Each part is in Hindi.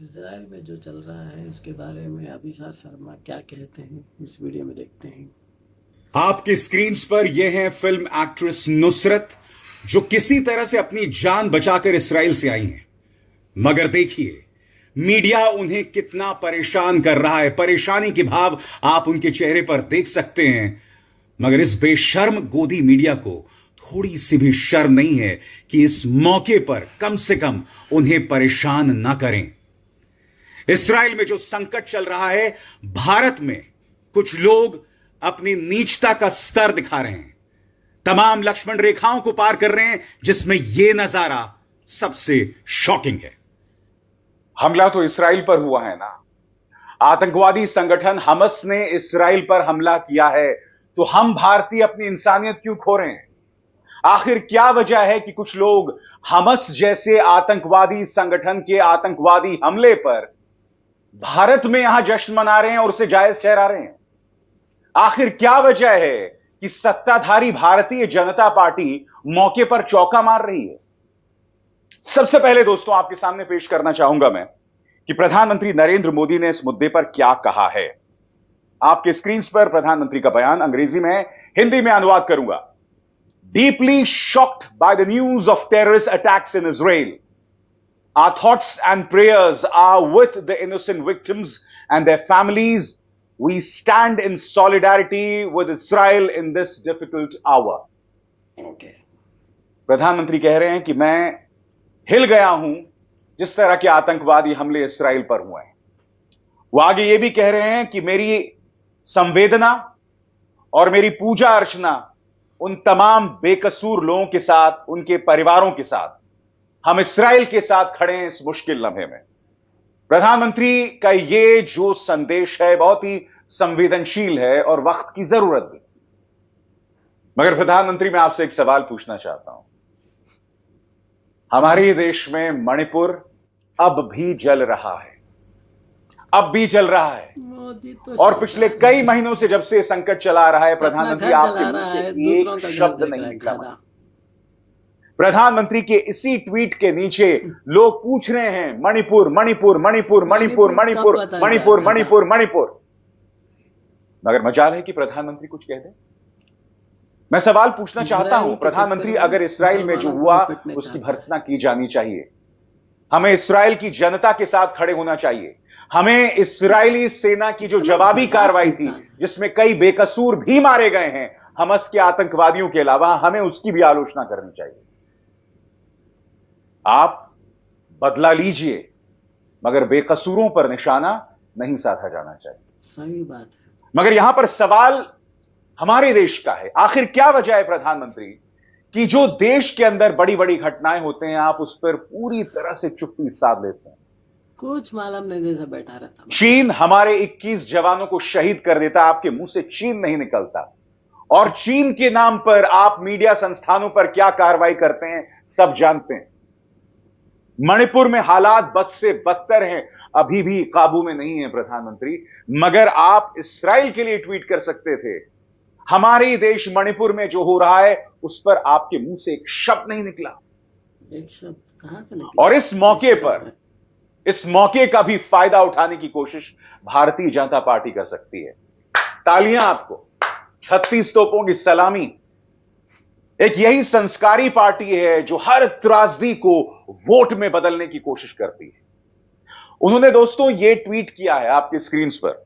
इसराइल में जो चल रहा है इसके बारे में अभिषेक शर्मा क्या कहते हैं, इस वीडियो में देखते हैं। आपकी स्क्रीन पर यह है फिल्म एक्ट्रेस नुसरत, जो किसी तरह से अपनी जान बचाकर इसराइल से आई हैं। मगर देखिए, मीडिया उन्हें कितना परेशान कर रहा है। परेशानी के भाव आप उनके चेहरे पर देख सकते हैं। मगर इस बेशर्म गोदी मीडिया को थोड़ी सी भी शर्म नहीं है कि इस मौके पर कम से कम उन्हें परेशान ना करें। इसराइल में जो संकट चल रहा है, भारत में कुछ लोग अपनी नीचता का स्तर दिखा रहे हैं, तमाम लक्ष्मण रेखाओं को पार कर रहे हैं, जिसमें यह नजारा सबसे शॉकिंग है। हमला तो इसराइल पर हुआ है ना। आतंकवादी संगठन हमस ने इसराइल पर हमला किया है, तो हम भारतीय अपनी इंसानियत क्यों खो रहे हैं? आखिर क्या वजह है कि कुछ लोग हमस जैसे आतंकवादी संगठन के आतंकवादी हमले पर भारत में यहां जश्न मना रहे हैं और उसे जायज ठहरा रहे हैं? आखिर क्या वजह है कि सत्ताधारी भारतीय जनता पार्टी मौके पर चौका मार रही है? सबसे पहले दोस्तों, आपके सामने पेश करना चाहूंगा मैं कि प्रधानमंत्री नरेंद्र मोदी ने इस मुद्दे पर क्या कहा है। आपके स्क्रीन पर प्रधानमंत्री का बयान अंग्रेजी में, हिंदी में अनुवाद करूंगा। Deeply shocked by the news of terrorist attacks in Israel, our thoughts and prayers are with the innocent victims and their families. We stand in solidarity with Israel in this difficult hour. Okay. प्रधानमंत्री कह रहे हैं कि मैं हिल गया हूं जिस तरह के आतंकवादी हमले इसराइल पर हुए हैं। वो आगे ये भी कह रहे हैं कि मेरी संवेदना और मेरी पूजा अर्चना उन तमाम बेकसूर लोगों के साथ, उनके परिवारों के साथ, हम इसराइल के साथ खड़े हैं इस मुश्किल लम्हे में। प्रधानमंत्री का ये जो संदेश है बहुत ही संवेदनशील है और वक्त की जरूरत भी। मगर प्रधानमंत्री, मैं आपसे एक सवाल पूछना चाहता हूं। हमारे देश में मणिपुर अब भी जल रहा है, अब भी जल रहा है। मोदी तो और पिछले कई महीनों से जब से संकट चला रहा है, प्रधानमंत्री आपके मुंह से दूसरों का एक घर शब्द देख नहीं रहा है निकला। खाना। प्रधानमंत्री के इसी ट्वीट के नीचे लोग पूछ रहे हैं मणिपुर मणिपुर मणिपुर मणिपुर मणिपुर मणिपुर मणिपुर मणिपुर। मगर मजाल है कि प्रधानमंत्री कुछ कह दे। मैं सवाल पूछना चाहता हूं, प्रधानमंत्री, अगर इसराइल में जो हुआ उसकी भर्त्सना की जानी चाहिए। हमें इसराइल की जनता के साथ खड़े होना चाहिए। हमें इस्राएली सेना की जो जवाबी कार्रवाई थी, जिसमें कई बेकसूर भी मारे गए हैं हमस के आतंकवादियों के अलावा, हमें उसकी भी आलोचना करनी चाहिए। आप बदला लीजिए, मगर बेकसूरों पर निशाना नहीं साधा जाना चाहिए। सही बात है। मगर यहां पर सवाल हमारे देश का है। आखिर क्या वजह है प्रधानमंत्री कि जो देश के अंदर बड़ी बड़ी घटनाएं होते हैं, आप उस पर पूरी तरह से चुप्पी साध लेते हैं? कुछ मालूम नहीं, जैसा बैठा रहता। चीन हमारे 21 जवानों को शहीद कर देता, आपके मुंह से चीन नहीं निकलता। और चीन के नाम पर आप मीडिया संस्थानों पर क्या कार्रवाई करते हैं सब जानते हैं। मणिपुर में हालात बद से बदतर हैं, अभी भी काबू में नहीं है प्रधानमंत्री। मगर आप इसराइल के लिए ट्वीट कर सकते थे। हमारे देश मणिपुर में जो हो रहा है उस पर आपके मुंह से एक शब्द नहीं निकला। एक शब्द कहां से निकला? और इस मौके पर, इस मौके का भी फायदा उठाने की कोशिश भारतीय जनता पार्टी कर सकती है। तालियां आपको, 36 तोपों की सलामी। एक यही संस्कारी पार्टी है जो हर त्रासदी को वोट में बदलने की कोशिश करती है। उन्होंने दोस्तों ये ट्वीट किया है आपके स्क्रीन पर।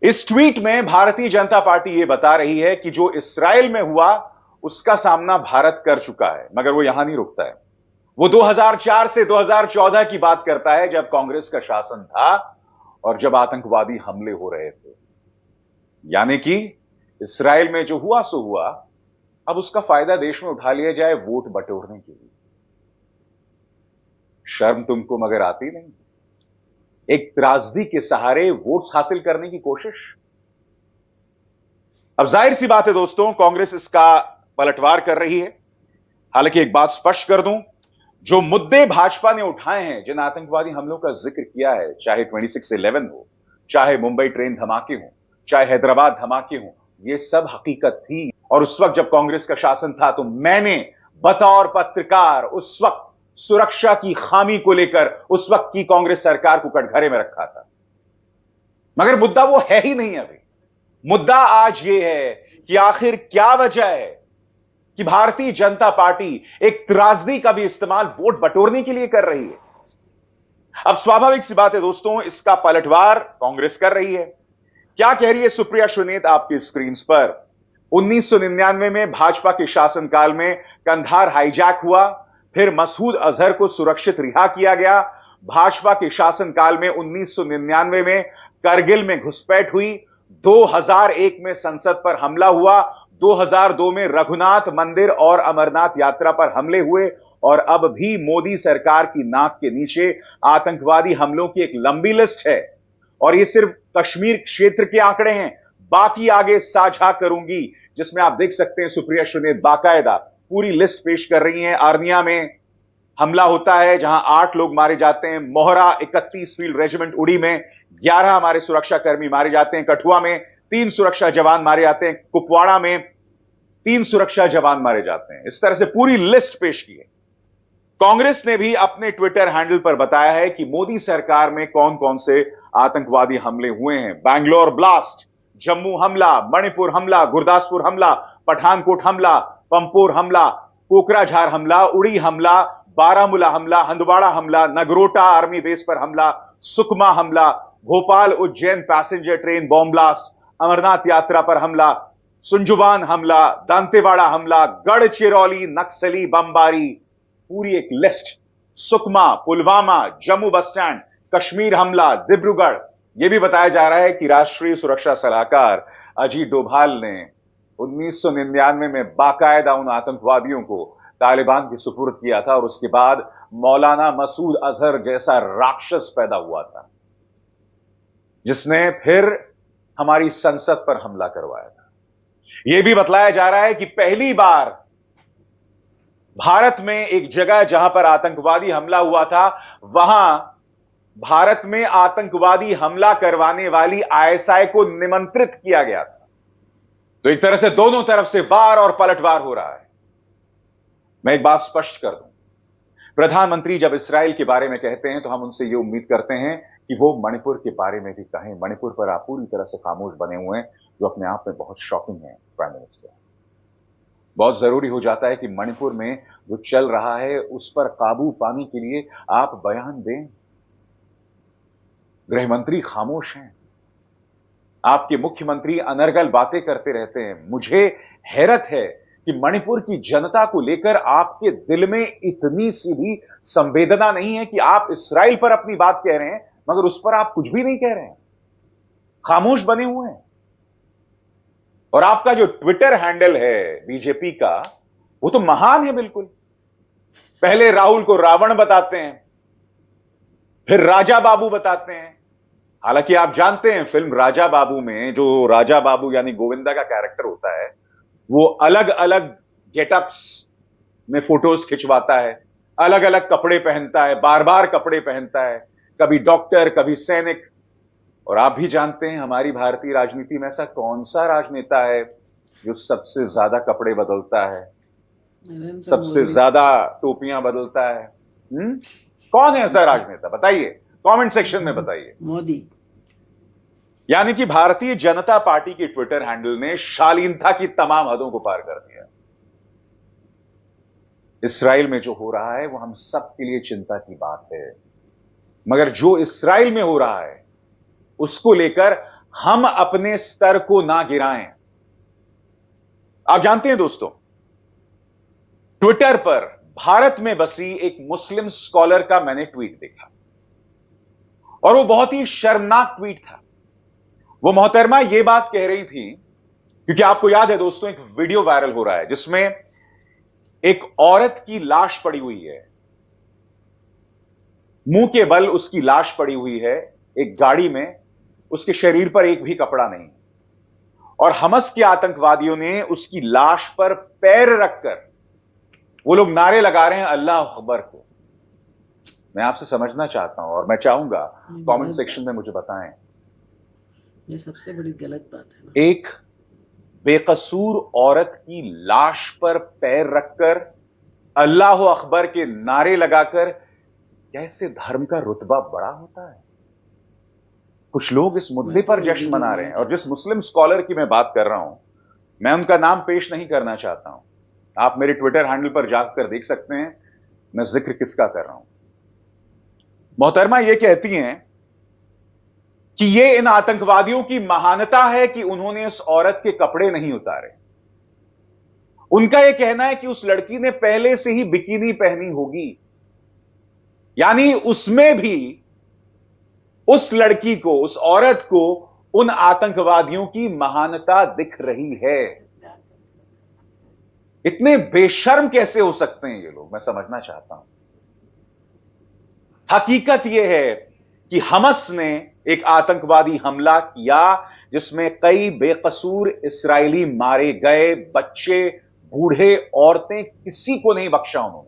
इस ट्वीट में भारतीय जनता पार्टी ये बता रही है कि जो इसराइल में हुआ उसका सामना भारत कर चुका है। मगर वो यहां नहीं रुकता है। वो 2004 से 2014 की बात करता है, जब कांग्रेस का शासन था और जब आतंकवादी हमले हो रहे थे। यानी कि इसराइल में जो हुआ सो हुआ, अब उसका फायदा देश में उठा लिया जाए वोट बटोरने के लिए। शर्म तुमको मगर आती नहीं? एक त्रासदी के सहारे वोट्स हासिल करने की कोशिश। अब जाहिर सी बात है दोस्तों, कांग्रेस इसका पलटवार कर रही है। हालांकि एक बात स्पष्ट कर दूं, जो मुद्दे भाजपा ने उठाए हैं, जिन आतंकवादी हमलों का जिक्र किया है, चाहे 26/11 हो, चाहे मुंबई ट्रेन धमाके हो, चाहे हैदराबाद धमाके हो, ये सब हकीकत थी। और उस वक्त जब कांग्रेस का शासन था तो मैंने बतौर पत्रकार उस वक्त सुरक्षा की खामी को लेकर उस वक्त की कांग्रेस सरकार को कटघरे में रखा था। मगर मुद्दा वो है ही नहीं अभी। मुद्दा आज ये है कि आखिर क्या वजह है कि भारतीय जनता पार्टी एक त्रासदी का भी इस्तेमाल वोट बटोरने के लिए कर रही है। अब स्वाभाविक सी बात है दोस्तों, इसका पलटवार कांग्रेस कर रही है। क्या कह रही है सुप्रिया श्रीनेत आपकी स्क्रीन पर? 1999 में भाजपा के शासनकाल में कंधार हाईजैक हुआ, फिर मसूद अजहर को सुरक्षित रिहा किया गया। भाजपा के शासनकाल में 1999 में करगिल में घुसपैठ हुई, 2001 में संसद पर हमला हुआ, 2002 में रघुनाथ मंदिर और अमरनाथ यात्रा पर हमले हुए, और अब भी मोदी सरकार की नाक के नीचे आतंकवादी हमलों की एक लंबी लिस्ट है। और ये सिर्फ कश्मीर क्षेत्र के आंकड़े हैं, बाकी आगे साझा करूंगी, जिसमें आप देख सकते हैं सुप्रिया श्रीनेत बाकायदा पूरी लिस्ट पेश कर रही हैं। आर्निया में हमला होता है जहां 8 लोग मारे जाते हैं, मोहरा 31 फील्ड रेजिमेंट उड़ी में 11 हमारे सुरक्षाकर्मी मारे जाते हैं, कठुआ में 3 सुरक्षा जवान मारे जाते हैं, कुपवाड़ा में 3 सुरक्षा जवान मारे जाते हैं। इस तरह से पूरी लिस्ट पेश की है। कांग्रेस ने भी अपने ट्विटर हैंडल पर बताया है कि मोदी सरकार में कौन कौन से आतंकवादी हमले हुए हैं। बैंगलोर ब्लास्ट, जम्मू हमला, मणिपुर हमला, गुरदासपुर हमला, पठानकोट हमला, पंपोर हमला, कोकराझार हमला, उड़ी हमला, बारामूला हमला, हंदवाड़ा हमला, नगरोटा आर्मी बेस पर हमला, सुकमा हमला, Bhopal Ujjain passenger train bomb blast, Amarnath Yatra पर हमला, सुंजुबान हमला, दांतेवाड़ा हमला, गढ़चिरौली नक्सली बमबारी, पूरी एक list. Sukma, Pulwama, Jammu bus stand, Kashmir हमला, डिब्रूगढ़। यह भी बताया जा रहा है कि राष्ट्रीय सुरक्षा सलाहकार अजीत डोभाल ने 1999 में बाकायदा उन आतंकवादियों को तालिबान के सुपुर्द किया था, और उसके बाद मौलाना मसूद अजहर जैसा राक्षस पैदा हुआ था, जिसने फिर हमारी संसद पर हमला करवाया था। यह भी बतलाया जा रहा है कि पहली बार भारत में एक जगह जहां पर आतंकवादी हमला हुआ था, वहां भारत में आतंकवादी हमला करवाने वाली आईएसआई को निमंत्रित किया गया था। तो एक तरह से दोनों तरफ से वार और पलटवार हो रहा है। मैं एक बात स्पष्ट कर दूं, प्रधानमंत्री जब इस्राएल के बारे में कहते हैं तो हम उनसे यह उम्मीद करते हैं कि वो मणिपुर के बारे में भी कहें। मणिपुर पर आप पूरी तरह से खामोश बने हुए हैं, जो अपने आप में बहुत शॉकिंग है। प्राइम मिनिस्टर, बहुत जरूरी हो जाता है कि मणिपुर में जो चल रहा है उस पर काबू पाने के लिए आप बयान दें। गृहमंत्री खामोश हैं, आपके मुख्यमंत्री अनर्गल बातें करते रहते हैं। मुझे हैरत है कि मणिपुर की जनता को लेकर आपके दिल में इतनी सी भी संवेदना नहीं है कि आप इस्राएल पर अपनी बात कह रहे हैं, मगर उस पर आप कुछ भी नहीं कह रहे हैं, खामोश बने हुए हैं। और आपका जो ट्विटर हैंडल है बीजेपी का, वो तो महान है बिल्कुल। पहले राहुल को रावण बताते हैं, फिर राजा बाबू बताते हैं। हालांकि आप जानते हैं फिल्म राजा बाबू में जो राजा बाबू यानी गोविंदा का कैरेक्टर होता है, वो अलग अलग गेटअप्स में फोटोज खिंचवाता है, अलग अलग कपड़े पहनता है, बार बार कपड़े पहनता है, कभी डॉक्टर, कभी सैनिक। और आप भी जानते हैं हमारी भारतीय राजनीति में ऐसा कौन सा राजनेता है जो सबसे ज्यादा कपड़े बदलता है, सबसे ज्यादा टोपियां बदलता है? कौन है ऐसा राजनेता? बताइए, कमेंट सेक्शन में बताइए। मोदी। यानी कि भारतीय जनता पार्टी के ट्विटर हैंडल ने शालीनता की तमाम हदों को पार कर दिया। इस्राएल में जो हो रहा है वो हम सब के लिए चिंता की बात है, मगर जो इस्राएल में हो रहा है उसको लेकर हम अपने स्तर को ना गिराएं। आप जानते हैं दोस्तों, ट्विटर पर भारत में बसी एक मुस्लिम स्कॉलर का मैंने ट्वीट देखा, और वो बहुत ही शर्मनाक ट्वीट था। वो मोहतरमा ये बात कह रही थी, क्योंकि आपको याद है दोस्तों, एक वीडियो वायरल हो रहा है जिसमें एक औरत की लाश पड़ी हुई है, मुंह के बल उसकी लाश पड़ी हुई है एक गाड़ी में, उसके शरीर पर एक भी कपड़ा नहीं, और हमस के आतंकवादियों ने उसकी लाश पर पैर रखकर वो लोग नारे लगा रहे हैं अल्लाह अकबर को। मैं आपसे समझना चाहता हूं और मैं चाहूंगा कमेंट सेक्शन में मुझे बताएं, ये सबसे बड़ी गलत बात है ना? एक बेकसूर औरत की लाश पर पैर रखकर अल्लाह अकबर के नारे लगाकर कैसे धर्म का रुतबा बड़ा होता है। कुछ लोग इस मुद्दे मैं तो पर ये जश्न वीडियो मना रहे नहीं हैं, और देखा। जिस मुस्लिम स्कॉलर की मैं बात कर रहा हूं, मैं उनका नाम पेश नहीं करना चाहता हूं। आप मेरे ट्विटर हैंडल पर जाकर देख सकते हैं मैं जिक्र किसका कर रहा हूं। मोहतरमा ये कहती हैं कि ये इन आतंकवादियों की महानता है कि उन्होंने उस औरत के कपड़े नहीं उतारे। उनका यह कहना है कि उस लड़की ने पहले से ही बिकिनी पहनी होगी, यानी उसमें भी उस लड़की को, उस औरत को उन आतंकवादियों की महानता दिख रही है। इतने बेशर्म कैसे हो सकते हैं ये लोग, मैं समझना चाहता हूं। हकीकत यह है कि हमस ने एक आतंकवादी हमला किया जिसमें कई बेकसूर इस्राएली मारे गए, बच्चे, बूढ़े, औरतें, किसी को नहीं बख्शा उन्होंने।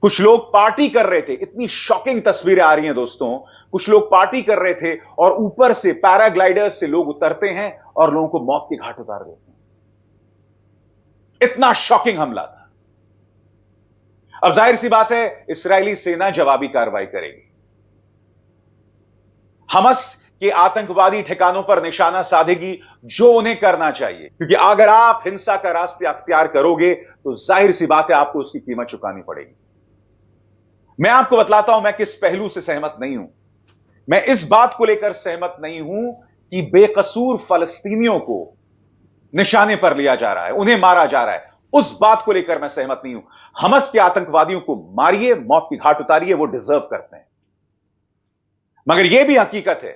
कुछ लोग पार्टी कर रहे थे, इतनी शॉकिंग तस्वीरें आ रही हैं दोस्तों। कुछ लोग पार्टी कर रहे थे और ऊपर से पैराग्लाइडर्स से लोग उतरते हैं और लोगों को मौत के घाट उतार देते हैं। इतना शॉकिंग हमला था। अब जाहिर सी बात है इस्राएली सेना जवाबी कार्रवाई करेगी। हमस के आतंकवादी ठिकानों पर निशाना साधेगी, जो उन्हें करना चाहिए, क्योंकि अगर आप हिंसा का रास्ता अख्तियार करोगे तो जाहिर सी बात है आपको उसकी कीमत चुकानी पड़ेगी। मैं आपको बतलाता हूं मैं किस पहलू से सहमत नहीं हूं। मैं इस बात को लेकर सहमत नहीं हूं कि बेकसूर फलस्तीनियों को निशाने पर लिया जा रहा है, उन्हें मारा जा रहा है। उस बात को लेकर मैं सहमत नहीं हूं। हमस के आतंकवादियों को मारिए, मौत की घाट उतारिए, वो डिजर्व करते हैं। मगर यह भी हकीकत है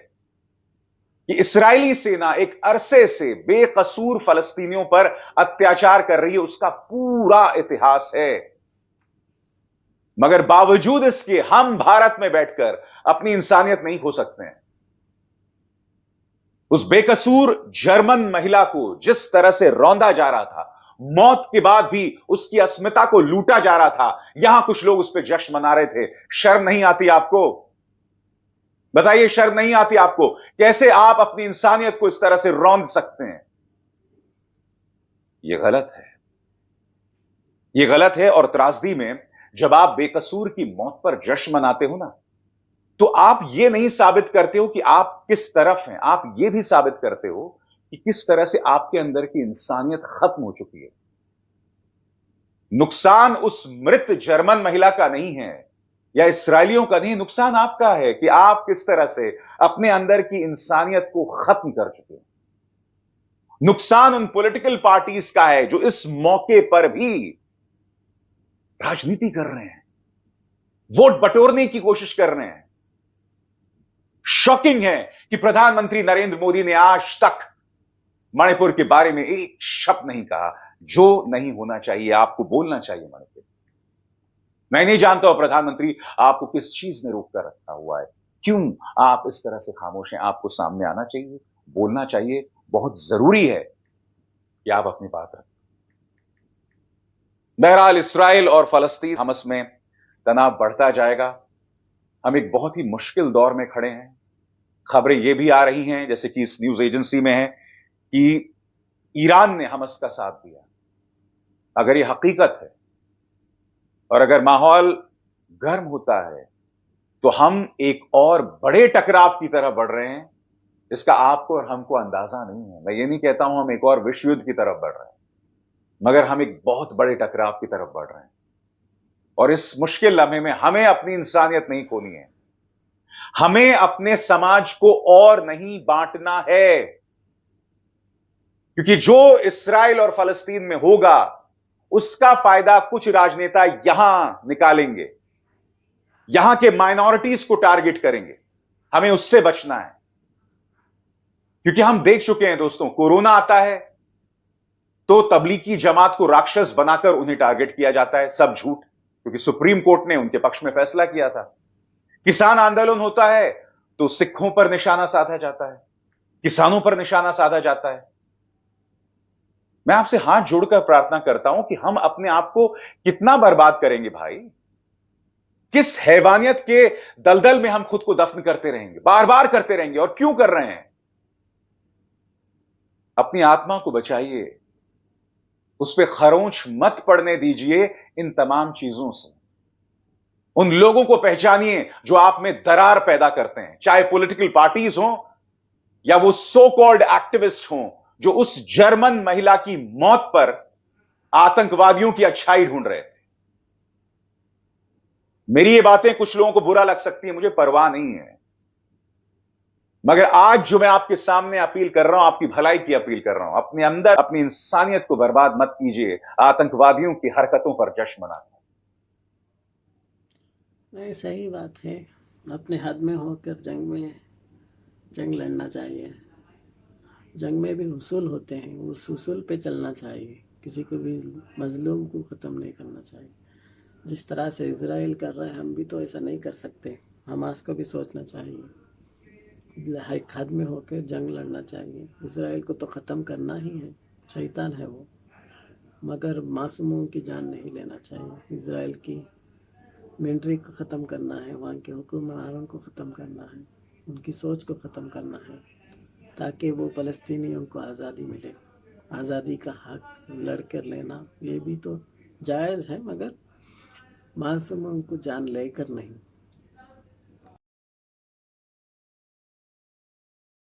कि इस्राएली सेना एक अरसे से बेकसूर फलस्तीनियों पर अत्याचार कर रही है, उसका पूरा इतिहास है। मगर बावजूद इसके हम भारत में बैठकर अपनी इंसानियत नहीं खो सकते हैं। उस बेकसूर जर्मन महिला को जिस तरह से रौंदा जा रहा था, मौत के बाद भी उसकी अस्मिता को लूटा जा रहा था, यहां कुछ लोग उस पर जश्न मना रहे थे। शर्म नहीं आती आपको? बताइए, शर्म नहीं आती आपको? कैसे आप अपनी इंसानियत को इस तरह से रौंद सकते हैं? यह गलत है, यह गलत है। और त्रासदी में जब आप बेकसूर की मौत पर जश्न मनाते हो ना, तो आप यह नहीं साबित करते हो कि आप किस तरफ हैं, आप यह भी साबित करते हो कि किस तरह से आपके अंदर की इंसानियत खत्म हो चुकी है। नुकसान उस मृत जर्मन महिला का नहीं है या इसराइलियों का नहीं, नुकसान आपका है कि आप किस तरह से अपने अंदर की इंसानियत को खत्म कर चुके हैं। नुकसान उन पॉलिटिकल पार्टीज का है जो इस मौके पर भी राजनीति कर रहे हैं, वोट बटोरने की कोशिश कर रहे हैं। शॉकिंग है कि प्रधानमंत्री नरेंद्र मोदी ने आज तक मणिपुर के बारे में एक शब्द नहीं कहा, जो नहीं होना चाहिए। आपको बोलना चाहिए मणिपुर। मैं नहीं जानता हूं प्रधानमंत्री आपको किस चीज ने रोक कर रखा हुआ है, क्यों आप इस तरह से खामोश हैं? आपको सामने आना चाहिए, बोलना चाहिए। बहुत जरूरी है कि आप अपनी बात रखें। बहरहाल इसराइल और फलस्तीन हमस में तनाव बढ़ता जाएगा। हम एक बहुत ही मुश्किल दौर में खड़े हैं। खबरें यह भी आ रही हैं, जैसे कि इस न्यूज एजेंसी में है, कि ईरान ने हमस का साथ दिया। अगर यह हकीकत है और अगर माहौल गर्म होता है तो हम एक और बड़े टकराव की तरफ बढ़ रहे हैं, जिसका आपको और हमको अंदाजा नहीं है। मैं ये नहीं कहता हूं हम एक और विश्व युद्ध की तरफ बढ़ रहे हैं, मगर हम एक बहुत बड़े टकराव की तरफ बढ़ रहे हैं। और इस मुश्किल लम्हे में हमें अपनी इंसानियत नहीं खोनी है, हमें अपने समाज को और नहीं बांटना है। क्योंकि जो इस्राइल और फलस्तीन में होगा उसका फायदा कुछ राजनेता यहां निकालेंगे, यहां के माइनॉरिटीज को टारगेट करेंगे। हमें उससे बचना है, क्योंकि हम देख चुके हैं दोस्तों, कोरोना आता है तो तबलीगी जमात को राक्षस बनाकर उन्हें टारगेट किया जाता है। सब झूठ, क्योंकि सुप्रीम कोर्ट ने उनके पक्ष में फैसला किया था। किसान आंदोलन होता है तो सिखों पर निशाना साधा जाता है, किसानों पर निशाना साधा जाता है। मैं आपसे हाथ जोड़कर प्रार्थना करता हूं कि हम अपने आप को कितना बर्बाद करेंगे भाई। किस हैवानियत के दलदल में हम खुद को दफन करते रहेंगे, बार बार करते रहेंगे। और क्यों कर रहे हैं? अपनी आत्मा को बचाइए, उस पर खरोंच मत पड़ने दीजिए इन तमाम चीजों से। उन लोगों को पहचानिए जो आप में दरार पैदा करते हैं, चाहे पॉलिटिकल पार्टीज हों या वो सो कॉल्ड एक्टिविस्ट हों जो उस जर्मन महिला की मौत पर आतंकवादियों की अच्छाई ढूंढ रहे थे। मेरी ये बातें कुछ लोगों को बुरा लग सकती है, मुझे परवाह नहीं है, मगर आज जो मैं आपके सामने अपील कर रहा हूं, आपकी भलाई की अपील कर रहा हूं। अपने अंदर अपनी इंसानियत को बर्बाद मत कीजिए आतंकवादियों की हरकतों पर जश्न मनाकर। नहीं, सही बात है। अपने हद में होकर जंग लड़ना चाहिए। जंग में भी उसूल होते हैं, उस उसूल पे चलना चाहिए। किसी को भी मजलूम को ख़त्म नहीं करना चाहिए। जिस तरह से इजराइल कर रहा है, हम भी तो ऐसा नहीं कर सकते। हमास को भी सोचना चाहिए, हद में होकर जंग लड़ना चाहिए। इजराइल को तो ख़त्म करना ही है, शैतान है वो, मगर मासूमों की जान नहीं लेना चाहिए। इजराइल की मिलिट्री को ख़त्म करना है, वहाँ के हुक्मरानों को ख़त्म करना है, उनकी सोच को ख़त्म करना है, ताकि वो फ़लस्तीनियों को आज़ादी मिले। आज़ादी का हक लड़ कर लेना ये भी तो जायज़ है, मगर मासूमों को जान लेकर नहीं।